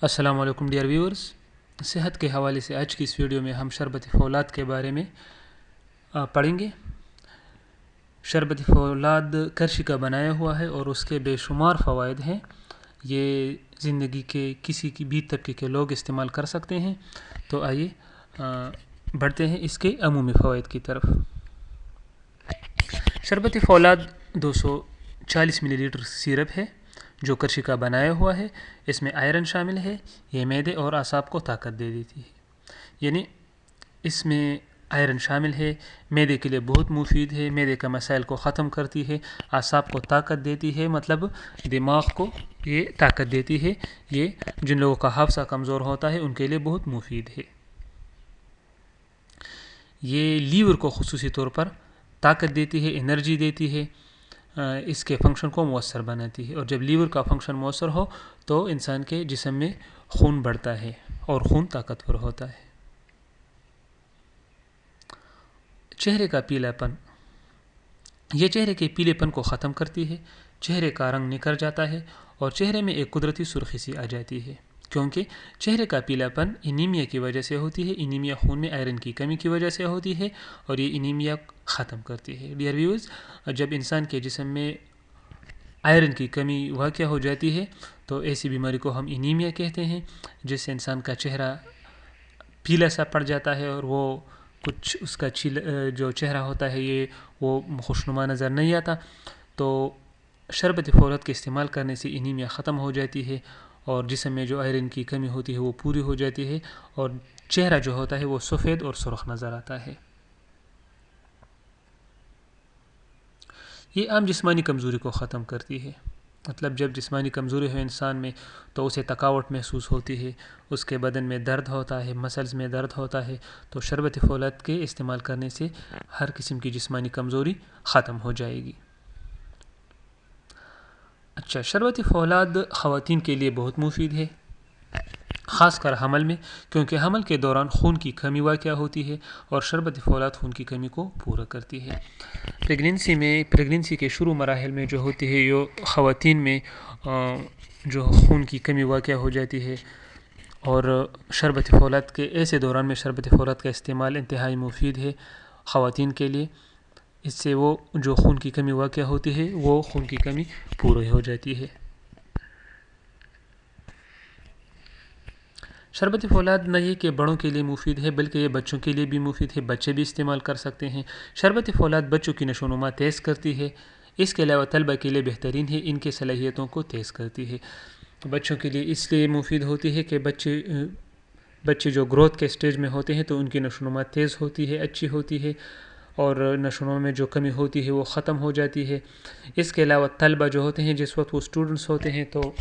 السلام علیکم dear viewers, صحت کے حوالے سے آج کی اس ویڈیو میں ہم شربت فولاد کے بارے میں پڑھیں گے۔ شربت فولاد کرشی کا بنایا ہوا ہے اور اس کے بے شمار فوائد ہیں۔ یہ زندگی کے کسی کی بھی طبقے کے لوگ استعمال کر سکتے ہیں۔ تو آئیے بڑھتے ہیں اس کے عمومی فوائد کی طرف۔ شربت فولاد 240 ملی لیٹر سیرپ ہے جو کرشی کا بنایا ہوا ہے۔ اس میں آئرن شامل ہے۔ یہ معدے اور اعصاب کو طاقت دے دیتی ہے، یعنی اس میں آئرن شامل ہے، معدے کے لیے بہت مفید ہے، معدے کا مسائل کو ختم کرتی ہے، اعصاب کو طاقت دیتی ہے، مطلب دماغ کو یہ طاقت دیتی ہے۔ یہ جن لوگوں کا حافظہ کمزور ہوتا ہے ان کے لیے بہت مفید ہے۔ یہ لیور کو خصوصی طور پر طاقت دیتی ہے، انرجی دیتی ہے، اس کے فنکشن کو مؤثر بناتی ہے، اور جب لیور کا فنکشن مؤثر ہو تو انسان کے جسم میں خون بڑھتا ہے اور خون طاقتور ہوتا ہے۔ چہرے کا پیلا پن، یہ چہرے کے پیلے پن کو ختم کرتی ہے، چہرے کا رنگ نکھر جاتا ہے اور چہرے میں ایک قدرتی سرخی سی آ جاتی ہے، کیونکہ چہرے کا پیلا پن انیمیا کی وجہ سے ہوتی ہے۔ انیمیا خون میں آئرن کی کمی کی وجہ سے ہوتی ہے اور یہ انیمیا ختم کرتی ہے۔ ڈیئر ویورز، جب انسان کے جسم میں آئرن کی کمی واقع ہو جاتی ہے تو ایسی بیماری کو ہم انیمیا کہتے ہیں، جس سے انسان کا چہرہ پیلا سا پڑ جاتا ہے اور وہ کچھ اس کا جو چہرہ ہوتا ہے وہ خوشنما نظر نہیں آتا۔ تو شربت فولاد کے استعمال کرنے سے انیمیا ختم ہو جاتی ہے اور جسم میں جو آئرن کی کمی ہوتی ہے وہ پوری ہو جاتی ہے اور چہرہ جو ہوتا ہے وہ سفید اور سرخ نظر آتا ہے۔ یہ عام جسمانی کمزوری کو ختم کرتی ہے، مطلب جب جسمانی کمزوری ہو انسان میں تو اسے تھکاوٹ محسوس ہوتی ہے، اس کے بدن میں درد ہوتا ہے، مسلز میں درد ہوتا ہے، تو شربت فولاد کے استعمال کرنے سے ہر قسم کی جسمانی کمزوری ختم ہو جائے گی۔ اچھا، شربت فولاد خواتین کے لیے بہت مفید ہے، خاص کر حمل میں، کیونکہ حمل کے دوران خون کی کمی واقع ہوتی ہے اور شربت فولاد خون کی کمی کو پورا کرتی ہے۔ پریگننسی کے شروع مراحل میں جو ہوتی ہے یہ خواتین میں جو خون کی کمی واقع ہو جاتی ہے، اور شربت فولاد کے ایسے دوران میں شربت فولاد کا استعمال انتہائی مفید ہے خواتین کے لیے۔ اس سے وہ جو خون کی کمی واقع ہوتی ہے وہ خون کی کمی پوری ہو جاتی ہے۔ شربت فولاد نہ یہ کہ بڑوں کے لیے مفید ہے بلکہ یہ بچوں کے لیے بھی مفید ہے، بچے بھی استعمال کر سکتے ہیں۔ شربت فولاد بچوں کی نشو و نما تیز کرتی ہے، اس کے علاوہ طلبہ کے لیے بہترین ہے، ان کے صلاحیتوں کو تیز کرتی ہے۔ بچوں کے لیے اس لیے مفید ہوتی ہے کہ بچے جو گروتھ کے سٹیج میں ہوتے ہیں تو ان کی نشو و نما تیز ہوتی ہے، اچھی ہوتی ہے، اور نشو و نما میں جو کمی ہوتی ہے وہ ختم ہو جاتی ہے۔ اس کے علاوہ طلبہ جو ہوتے ہیں جس وقت وہ اسٹوڈنٹس ہوتے ہیں تو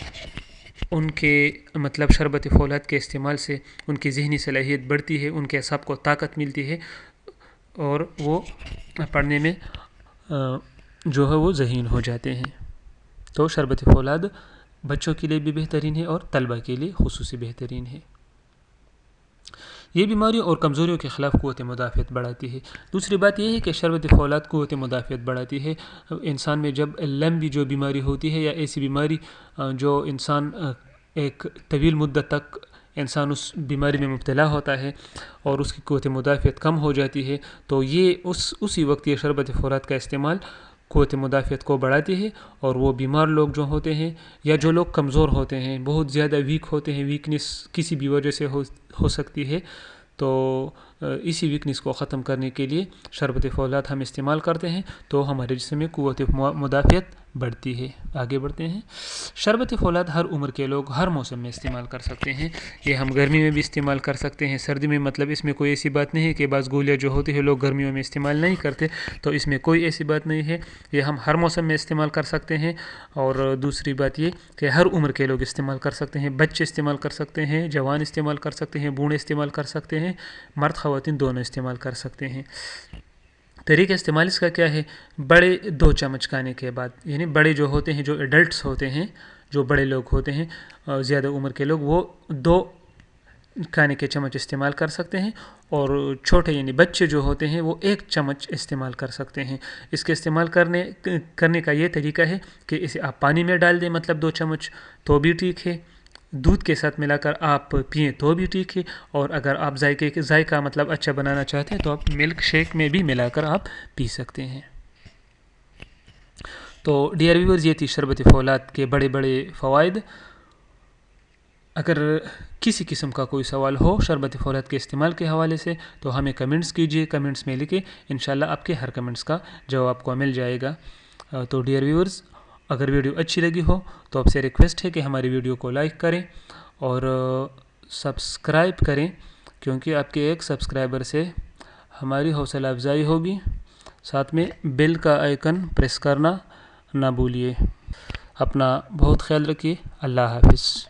ان کے مطلب شربت فولاد کے استعمال سے ان کی ذہنی صلاحیت بڑھتی ہے، ان کے اعصاب کو طاقت ملتی ہے اور وہ پڑھنے میں جو ہے وہ ذہین ہو جاتے ہیں۔ تو شربت فولاد بچوں کے لیے بھی بہترین ہے اور طلبہ کے لیے خصوصی بہترین ہے۔ یہ بیماریوں اور کمزوریوں کے خلاف قوت مدافعت بڑھاتی ہے۔ دوسری بات یہ ہے کہ شربت فولاد قوت مدافعت بڑھاتی ہے۔ انسان میں جب لمبی جو بیماری ہوتی ہے یا ایسی بیماری جو انسان ایک طویل مدت تک انسان اس بیماری میں مبتلا ہوتا ہے اور اس کی قوت مدافعت کم ہو جاتی ہے، تو یہ اسی وقت یہ شربت فولاد کا استعمال قوت مدافعت کو بڑھاتی ہے، اور وہ بیمار لوگ جو ہوتے ہیں یا جو لوگ کمزور ہوتے ہیں، بہت زیادہ ویک ہوتے ہیں، ویکنس کسی بھی وجہ سے ہو سکتی ہے، تو اسی ویکنس کو ختم کرنے کے لیے شربت فولاد ہم استعمال کرتے ہیں تو ہمارے جسم میں قوت مدافعت بڑھتی ہے۔ آگے بڑھتے ہیں۔ شربت فولاد ہر عمر کے لوگ ہر موسم میں استعمال کر سکتے ہیں۔ یہ ہم گرمی میں بھی استعمال کر سکتے ہیں، سردی میں، مطلب اس میں کوئی ایسی بات نہیں ہے کہ بعض گولیاں جو ہوتی ہیں لوگ گرمیوں میں استعمال نہیں کرتے، تو اس میں کوئی ایسی بات نہیں ہے، یہ ہم ہر موسم میں استعمال کر سکتے ہیں۔ اور دوسری بات یہ کہ ہر عمر کے لوگ استعمال کر سکتے ہیں، بچے استعمال کر سکتے ہیں، جوان استعمال کر سکتے ہیں، بوڑھے استعمال کر سکتے ہیں، مرد خواتین دونوں استعمال کر سکتے ہیں۔ طریقہ استعمال اس کا کیا ہے؟ بڑے 2 چمچ کھانے کے بعد، یعنی بڑے جو ہوتے ہیں، جو ایڈلٹس ہوتے ہیں، جو بڑے لوگ ہوتے ہیں زیادہ عمر کے لوگ، وہ 2 کھانے کے چمچ استعمال کر سکتے ہیں، اور چھوٹے یعنی بچے جو ہوتے ہیں وہ 1 چمچ استعمال کر سکتے ہیں۔ اس کے استعمال کرنے کا یہ طریقہ ہے کہ اسے آپ پانی میں ڈال دیں، مطلب 2 چمچ تو بھی ٹھیک ہے، دودھ کے ساتھ ملا کر آپ پئیں تو بھی ٹھیک ہے، اور اگر آپ ذائقہ مطلب اچھا بنانا چاہتے ہیں تو آپ ملک شیک میں بھی ملا کر آپ پی سکتے ہیں۔ تو ڈیئر ویورز، یہ تھی شربت فولاد کے بڑے بڑے فوائد۔ اگر کسی قسم کا کوئی سوال ہو شربت فولاد کے استعمال کے حوالے سے تو ہمیں کمنٹس کیجیے، کمنٹس میں لکھیں، انشاءاللہ آپ کے ہر کمنٹس کا جواب آپ کو مل جائے گا۔ تو ڈیئر ویورز، اگر ویڈیو اچھی لگی ہو تو آپ سے ریکویسٹ ہے کہ ہماری ویڈیو کو لائک کریں اور سبسکرائب کریں، کیونکہ آپ کے ایک سبسکرائبر سے ہماری حوصلہ افزائی ہوگی۔ ساتھ میں بیل کا آئیکن پریس کرنا نہ بھولیے۔ اپنا بہت خیال رکھیے۔ اللہ حافظ۔